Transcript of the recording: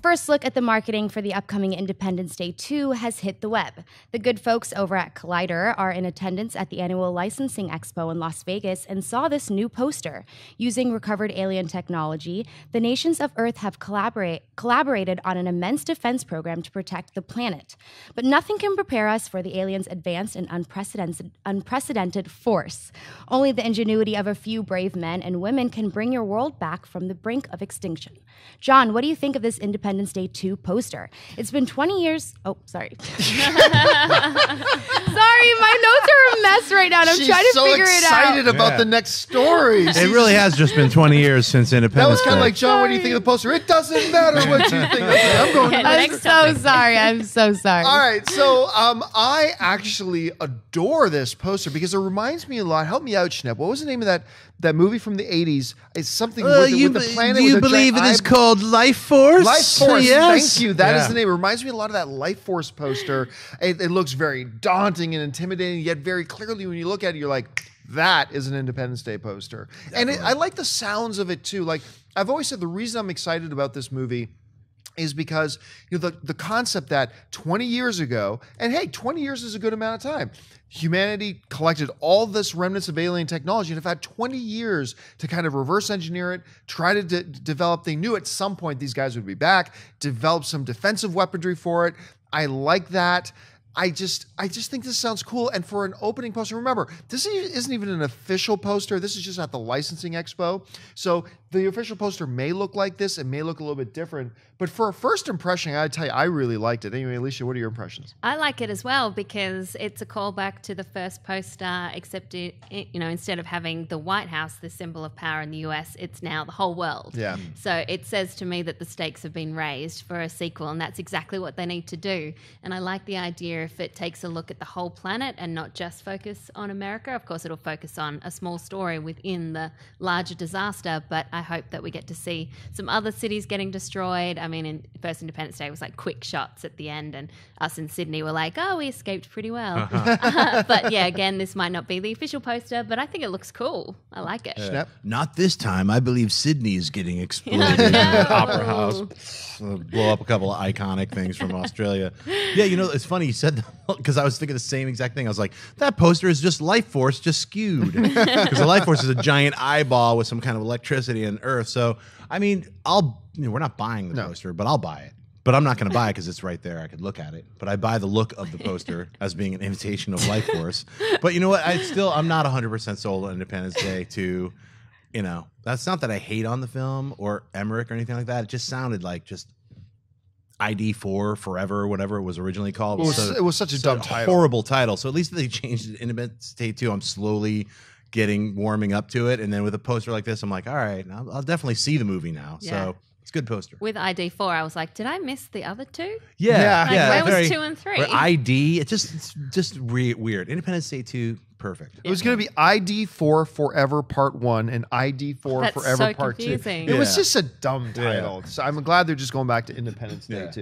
first look at the marketing for the upcoming Independence Day 2 has hit the web. The good folks over at Collider are in attendance at the annual Licensing Expo in Las Vegas and saw this new poster. Using recovered alien technology, the nations of Earth have collaborated on an immense defense program to protect the planet. But nothing can prepare us for the aliens' advanced and unprecedented force. Only the ingenuity of a few brave men and women can bring your world back from the brink of extinction. John, what do you think of this Independence Day 2 poster? It's been 20 years. Oh, sorry. Sorry, my notes are a mess right now, and I'm trying to figure it out. She's so excited about the next story. It really has just been 20 years since Independence Day. That was kind of like, John, what do you think of the poster? It doesn't matter what you think. I'm going to I'm so sorry. I'm so sorry. All right, so I actually adore this poster because it reminds me a lot. Help me out, Schnepp. What was the name of that movie from the 80s? It's something with the planet. You believe it is called Life Force? Life Force, yes. Thank you. That is the name. It reminds me a lot of that Life Force poster. It looks very daunting and intimidating, yet very clearly when you look at it, you're like, that is an Independence Day poster. Definitely. And I like the sounds of it too. Like, I've always said the reason I'm excited about this movie is because the concept that 20 years ago, and hey, 20 years is a good amount of time, humanity collected all this remnants of alien technology and have had 20 years to kind of reverse engineer it, try to develop. They knew at some point these guys would be back, develop some defensive weaponry for it. I like that. I just think this sounds cool. And for an opening poster, remember, this isn't even an official poster. This is just at the Licensing Expo. So the official poster may look like this. It may look a little bit different. But for a first impression, I gotta tell you, I really liked it. Anyway, Alicia, what are your impressions? I like it as well because it's a callback to the first poster, except instead of having the White House, the symbol of power in the US, it's now the whole world. Yeah. So it says to me that the stakes have been raised for a sequel, and that's exactly what they need to do. And I like the idea if it takes a look at the whole planet and not just focus on America. Of course, it'll focus on a small story within the larger disaster, but I hope that we get to see some other cities getting destroyed. I mean, in first Independence Day, it was like quick shots at the end, and us in Sydney were like, oh, we escaped pretty well. But yeah, again, this might not be the official poster, but I think it looks cool. I like it. Not this time. I believe Sydney is getting exploded in the Opera House. Blow up a couple of iconic things from Australia. Yeah, it's funny you said that because I was thinking the same exact thing. I was like, that poster is just Life Force, just skewed. Because the Life Force is a giant eyeball with some kind of electricity and Earth. So, I mean, we're not buying the poster, but I'll buy it. But I'm not going to buy it because it's right there. I could look at it. But I buy the look of the poster as being an imitation of Life Force. But you know what? I'm not 100% sold on Independence Day 2. That's not that I hate on the film or Emmerich or anything like that. It just sounded like just ID4 Forever, whatever it was originally called. It was such a dumb title. Horrible title. So at least they changed it to Independence Day 2. I'm slowly warming up to it. And then with a poster like this, I'm like, all right, I'll definitely see the movie now. Yeah. So it's a good poster. With ID4, I was like, did I miss the other two? Yeah. Where was 2 and 3? ID, it's just weird. Independence Day 2, perfect. It was going to be ID4 Forever Part 1 and ID4 Forever Part 2. Confusing. It was just a dumb title. So I'm glad they're just going back to Independence Day 2.